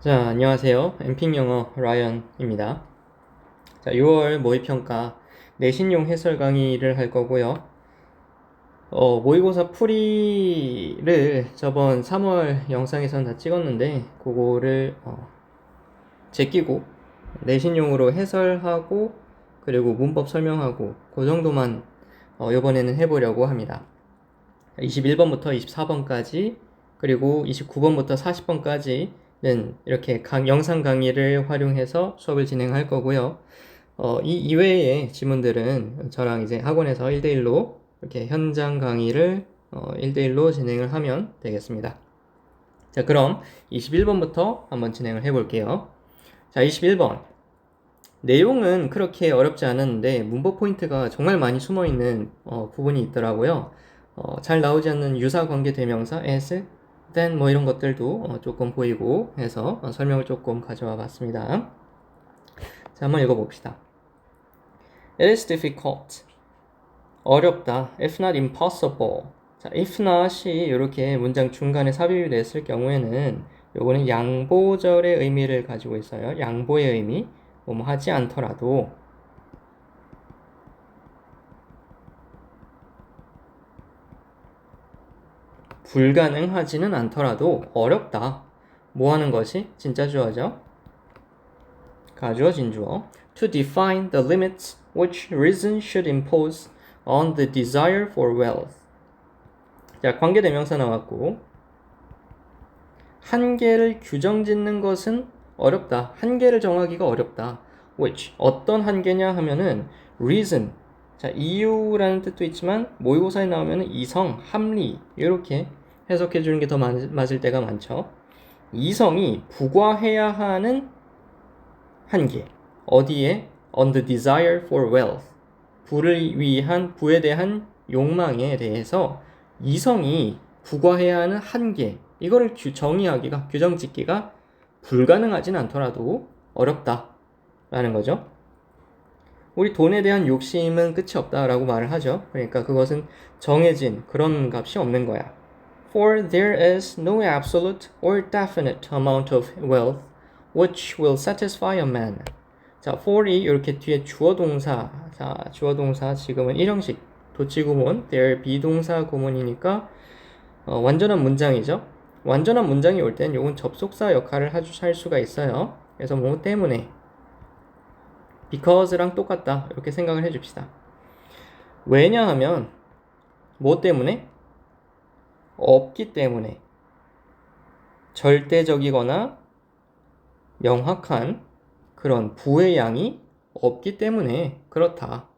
자, 안녕하세요. 엠핑 영어 라이언입니다. 자, 6월 모의평가 내신용 해설 강의를 할 거고요. 모의고사 풀이를 저번 3월 영상에서는 다 찍었는데 그거를 제끼고 내신용으로 해설하고 그리고 문법 설명하고 그 정도만 이번에는 해보려고 합니다. 21번부터 24번까지 그리고 29번부터 40번까지는 이렇게 영상 강의를 활용해서 수업을 진행할 거고요. 이 이외의 지문들은 저랑 이제 학원에서 1대1로 이렇게 현장 강의를 1대1로 진행을 하면 되겠습니다. 자, 그럼 21번부터 한번 진행을 해볼게요. 자, 21번. 내용은 그렇게 어렵지 않았는데 문법 포인트가 정말 많이 숨어있는 부분이 있더라고요. 잘 나오지 않는 유사관계 대명사 as, then 뭐 이런 것들도 조금 보이고 해서 설명을 조금 가져와 봤습니다. 자, 한번 읽어봅시다. It is difficult. 어렵다. If not impossible. 자, if not이 이렇게 문장 중간에 삽입이 됐을 경우에는 요거는 양보절의 의미를 가지고 있어요. 양보의 의미. 뭐뭐 하지 않더라도 불가능하지는 않더라도 어렵다. 뭐 하는 것이 진짜 주어죠? 가주어 진주어. To define the limits which reason should impose on the desire for wealth. 자, 관계대명사 나왔고 한계를 규정 짓는 것은 어렵다. 한계를 정하기가 어렵다. which 어떤 한계냐 하면은 reason. 자, 이유라는 뜻도 있지만 모의고사에 나오면은 이성, 합리 이렇게 해석해 주는 게 더 맞을 때가 많죠. 이성이 부과해야 하는 한계. 어디에? On the desire for wealth. 부에 대한 욕망에 대해서 이성이 부과해야 하는 한계. 이거를 정의하기가, 규정 짓기가 불가능하진 않더라도 어렵다. 라는 거죠. 우리 돈에 대한 욕심은 끝이 없다라고 말을 하죠. 그러니까 그것은 정해진 그런 값이 없는 거야. For there is no absolute or definite amount of wealth which will satisfy a man. 자, for이 이렇게 뒤에 주어 동사. 자, 주어 동사 지금은 일형식 도치 구문, there 비동사 구문이니까 완전한 문장이죠. 완전한 문장이 올 땐 요건 접속사 역할을 할 수가 있어요. 그래서 뭐 때문에 because랑 똑같다 이렇게 생각을 해줍시다. 왜냐하면 뭐 때문에? 없기 때문에 절대적이거나 명확한 그런 부의 양이 없기 때문에 그렇다.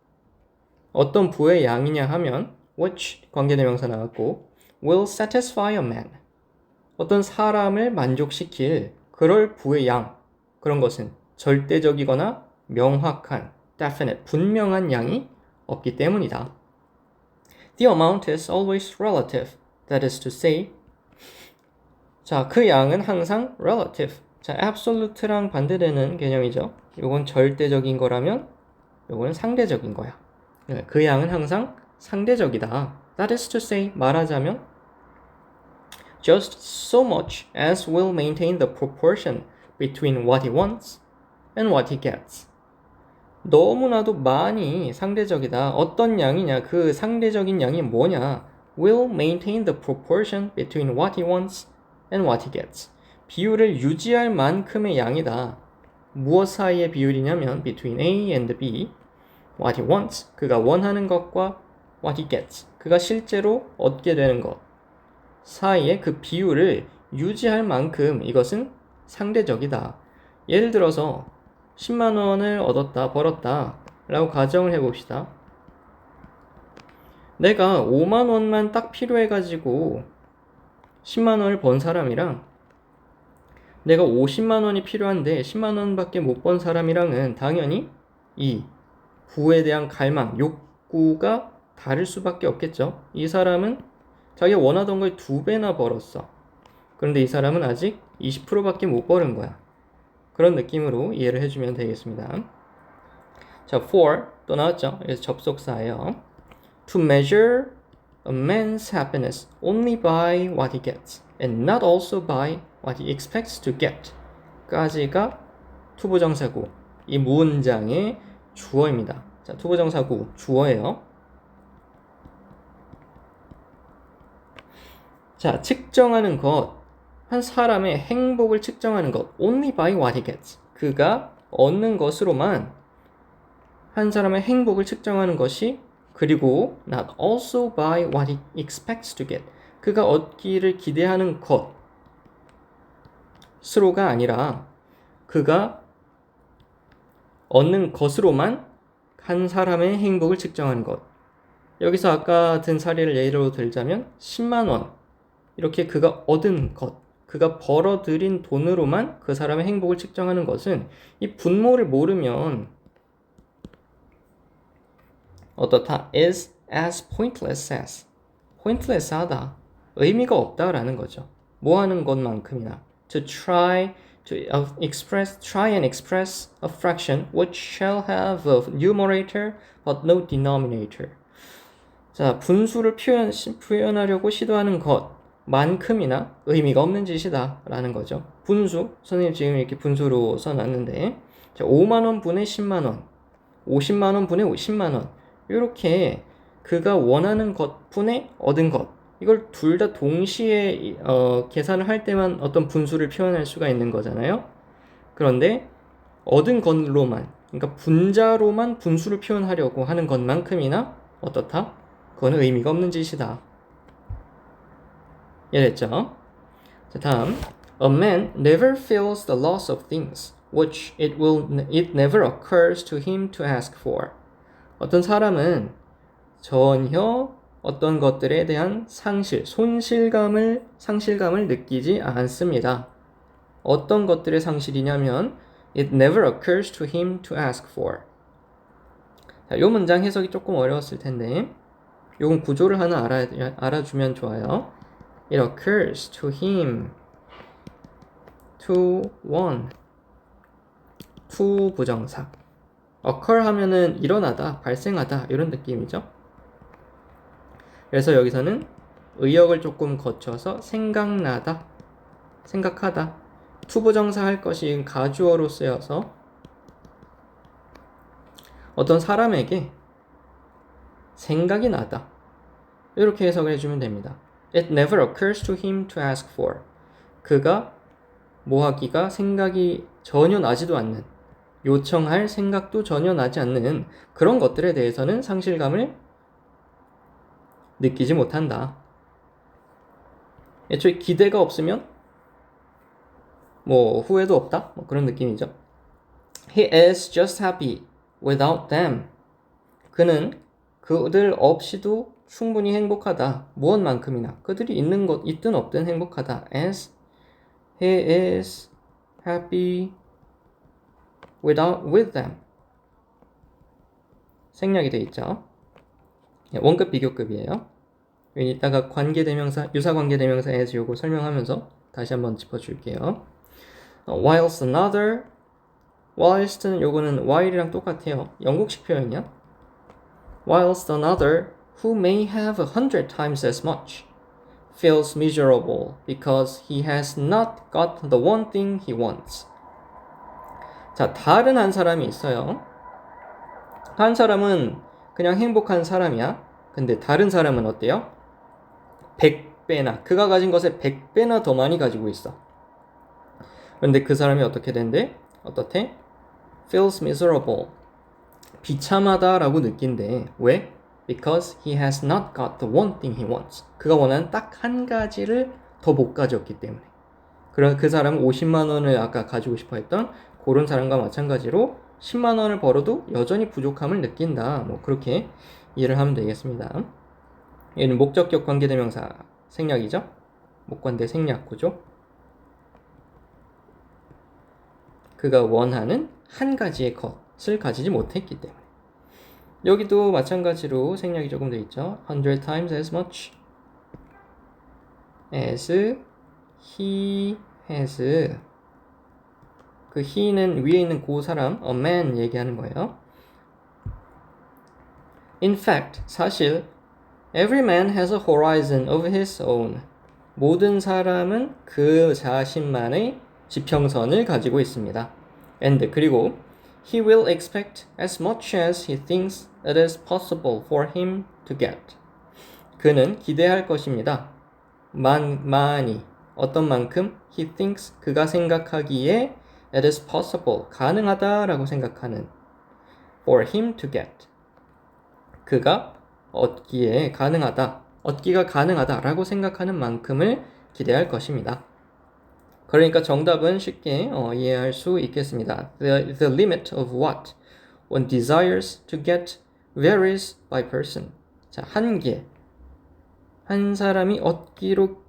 어떤 부의 양이냐 하면 which 관계대명사 나왔고 will satisfy a man. 어떤 사람을 만족시킬 그럴 부의 양 그런 것은 절대적이거나 명확한 definite 분명한 양이 없기 때문이다. The amount is always relative. That is to say 자, 그 양은 항상 relative. 자, absolute랑 반대되는 개념이죠. 요건 절대적인 거라면 요거는 상대적인 거야. 그 양은 항상 상대적이다. That is to say 말하자면 just so much as will maintain the proportion between what he wants and what he gets. 너무나도 많이 상대적이다. 어떤 양이냐? 그 상대적인 양이 뭐냐? Will maintain the proportion between what he wants and what he gets. 비율을 유지할 만큼의 양이다. 무엇 사이의 비율이냐면 between A and B. What he wants, 그가 원하는 것과 what he gets, 그가 실제로 얻게 되는 것 사이의 그 비율을 유지할 만큼 이것은 상대적이다. 예를 들어서 10만 원을 얻었다, 벌었다 라고 가정을 해봅시다. 내가 5만 원만 딱 필요해가지고 10만 원을 번 사람이랑 내가 50만 원이 필요한데 10만 원밖에 못 번 사람이랑은 당연히 이 부에 대한 갈망, 욕구가 다를 수밖에 없겠죠. 이 사람은 자기가 원하던 걸 2배나 벌었어. 그런데 이 사람은 아직 20%밖에 못 벌은 거야. 그런 느낌으로 이해를 해주면 되겠습니다. 자, for 또 나왔죠. 그래서 접속사예요. To measure a man's happiness only by what he gets and not also by what he expects to get. 까지가 투부정사구. 이 문장의 주어입니다. 자, 투부정사구 주어예요. 자, 측정하는 것. 한 사람의 행복을 측정하는 것. Only by what he gets. 그가 얻는 것으로만 한 사람의 행복을 측정하는 것이, 그리고 not also by what he expects to get. 그가 얻기를 기대하는 것으로가 아니라 그가 얻는 것으로만 한 사람의 행복을 측정하는 것. 여기서 아까 든 사례를 예로 들자면 10만 원. 이렇게 그가 얻은 것, 그가 벌어들인 돈으로만 그 사람의 행복을 측정하는 것은 이 분모를 모르면 어떻다? is as pointless as. pointless하다. 의미가 없다라는 거죠. 뭐 하는 것만큼이나. to try and express a fraction which shall have a numerator but no denominator. 자, 분수를 표현하려고 시도하는 것만큼이나 의미가 없는 짓이다 라는 거죠. 분수, 선생님 지금 이렇게 분수로 써놨는데, 자, 5만원 분의 10만원, 50만원 분의 10만원, 이렇게 그가 원하는 것 분의 얻은 것, 이걸 둘 다 동시에 계산을 할 때만 어떤 분수를 표현할 수가 있는 거잖아요. 그런데 얻은 것로만, 그러니까 분자로만 분수를 표현하려고 하는 것만큼이나 어떻다? 그거는 의미가 없는 짓이다. 이해됐죠? 자, 다음. A man never feels the loss of things which it never occurs to him to ask for. 어떤 사람은 전혀 어떤 것들에 대한 상실감을 느끼지 않습니다. 어떤 것들의 상실이냐면 it never occurs to him to ask for. 자, 이 문장 해석이 조금 어려웠을 텐데 요건 구조를 하나 알아주면 좋아요. It occurs to him, to one, to 부정사. occur 하면은 일어나다, 발생하다 이런 느낌이죠. 그래서 여기서는 의역을 조금 거쳐서 생각나다, 생각하다. to 부정사 할 것이 가주어로 쓰여서 어떤 사람에게 생각이 나다. 이렇게 해석을 해주면 됩니다. It never occurs to him to ask for. 그가 뭐 하기가 생각이 전혀 나지도 않는, 요청할 생각도 전혀 나지 않는 그런 것들에 대해서는 상실감을 느끼지 못한다. 애초에 기대가 없으면 뭐 후회도 없다? 뭐 그런 느낌이죠. He is just happy without them. 그는 그들 없이도 충분히 행복하다. 무엇만큼이나. 그들이 있는 것 있든 없든 행복하다. As he is happy with them. 생략이 되어 있죠. 원급 비교급이에요. 이따가 관계대명사, 유사관계대명사 as 요거 설명하면서 다시 한번 짚어줄게요. whilst는 요거는 while이랑 똑같아요. 영국식 표현이야. whilst another who may have 100 times as much feels miserable because he has not got the one thing he wants. 자, 다른 한 사람이 있어요. 한 사람은 그냥 행복한 사람이야. 근데 다른 사람은 어때요? 100배나, 그가 가진 것에 100배나 더 많이 가지고 있어. 그런데 그 사람이 어떻게 된대? 어떻대? feels miserable. 비참하다라고 느낀대. 왜? Because he has not got the one thing he wants. 그가 원하는 딱 한 가지를 더 못 가졌기 때문에. 그럼 그 사람은 50만 원을 아까 가지고 싶어 했던 그런 사람과 마찬가지로 10만 원을 벌어도 여전히 부족함을 느낀다. 뭐 그렇게 이해를 하면 되겠습니다. 얘는 목적격 관계대명사 생략이죠. 목관대 생략 구조. 그가 원하는 한 가지의 것을 가지지 못했기 때문에. 여기도 마찬가지로 생략이 조금 돼 있죠. 100 times as much as he has. 그 he는 위에 있는 그 사람, a man 얘기하는 거예요. In fact, 사실 every man has a horizon of his own. 모든 사람은 그 자신만의 지평선을 가지고 있습니다. and 그리고 he will expect as much as he thinks it is possible for him to get. 그는 기대할 것입니다. 많이 어떤 만큼 he thinks 그가 생각하기에 it is possible 가능하다라고 생각하는 for him to get 그가 얻기에 가능하다 얻기가 가능하다라고 생각하는 만큼을 기대할 것입니다. 그러니까 정답은 쉽게 이해할 수 있겠습니다. The limit of what one desires to get varies by person. 자, 한계. 한 사람이 얻기로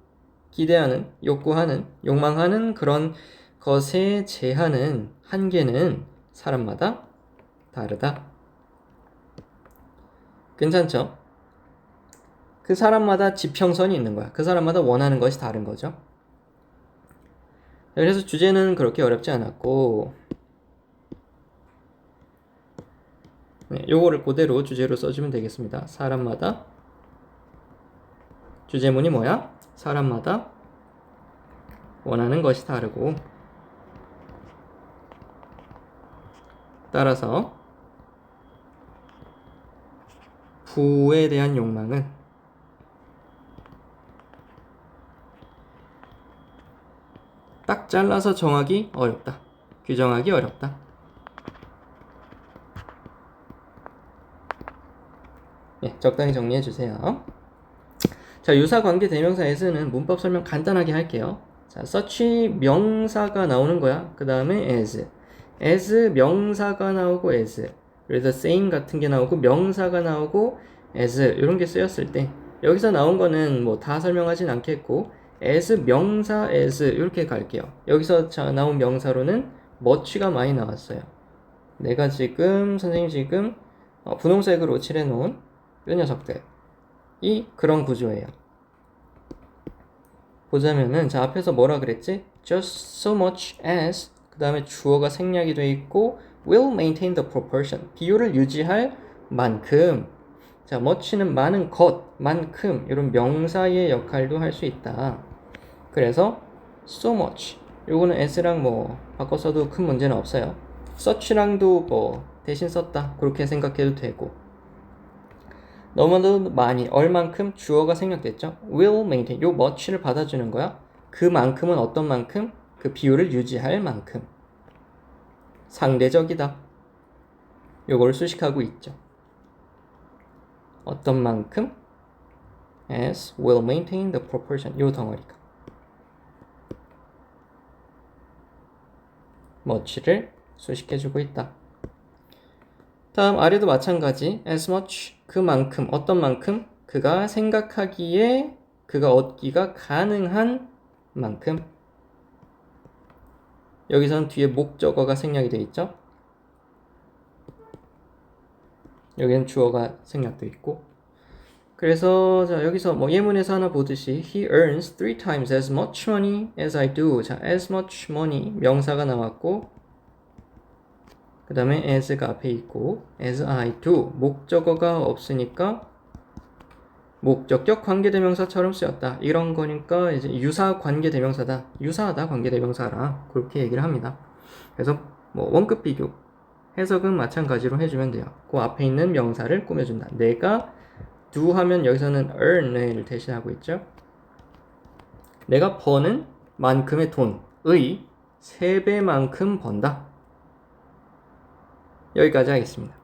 기대하는, 욕구하는, 욕망하는 그런 것의 제한은, 한계는 사람마다 다르다. 괜찮죠? 그 사람마다 지평선이 있는 거야. 그 사람마다 원하는 것이 다른 거죠. 그래서 주제는 그렇게 어렵지 않았고 요거를 그대로 주제로 써주면 되겠습니다. 사람마다 주제문이 뭐야? 사람마다 원하는 것이 다르고 따라서 부에 대한 욕망은 딱 잘라서 정하기 어렵다. 규정하기 어렵다. 네, 적당히 정리해 주세요. 자, 유사 관계 대명사 as는 문법 설명 간단하게 할게요. 자, such 명사가 나오는 거야. 그 다음에 as 명사가 나오고 as 그래서 same 같은 게 나오고 명사가 나오고 as 이런 게 쓰였을 때 여기서 나온 거는 뭐 다 설명하진 않겠고 as 명사 as 이렇게 갈게요. 여기서 나온 명사로는 much가 많이 나왔어요. 내가 지금 선생님 지금 분홍색으로 칠해 놓은 이 녀석들 이 그런 구조예요. 보자면은 자 앞에서 뭐라 그랬지? just so much as 그 다음에 주어가 생략이 돼 있고 will maintain the proportion 비율을 유지할 만큼 자 much는 많은 것 만큼 이런 명사의 역할도 할 수 있다. 그래서 so much 요거는 as랑 뭐 바꿔 써도 큰 문제는 없어요. such랑도 뭐 대신 썼다 그렇게 생각해도 되고 너무나도 많이 얼만큼 주어가 생략됐죠. will maintain 요 much를 받아주는 거야. 그만큼은 어떤 만큼? 그 비율을 유지할 만큼 상대적이다. 요걸 수식하고 있죠. 어떤 만큼? as will maintain the proportion 요 덩어리가 much를 수식해주고 있다. 다음 아래도 마찬가지 as much 그만큼 어떤 만큼 그가 생각하기에 그가 얻기가 가능한 만큼 여기서는 뒤에 목적어가 생략이 되어 있죠. 여기는 주어가 생략되어 있고 그래서 자 여기서 뭐 예문에서 하나 보듯이 he earns 3 times as much money as I do. 자 as much money 명사가 나왔고 그 다음에 as가 앞에 있고 as I do 목적어가 없으니까 목적격 관계대명사처럼 쓰였다. 이런 거니까 이제 유사 관계대명사다. 유사하다 관계대명사라 그렇게 얘기를 합니다. 그래서 뭐 원급 비교 해석은 마찬가지로 해주면 돼요. 그 앞에 있는 명사를 꾸며준다. 내가 do 하면 여기서는 earn을 대신하고 있죠. 내가 버는 만큼의 돈의 3배만큼 번다. 여기까지 하겠습니다.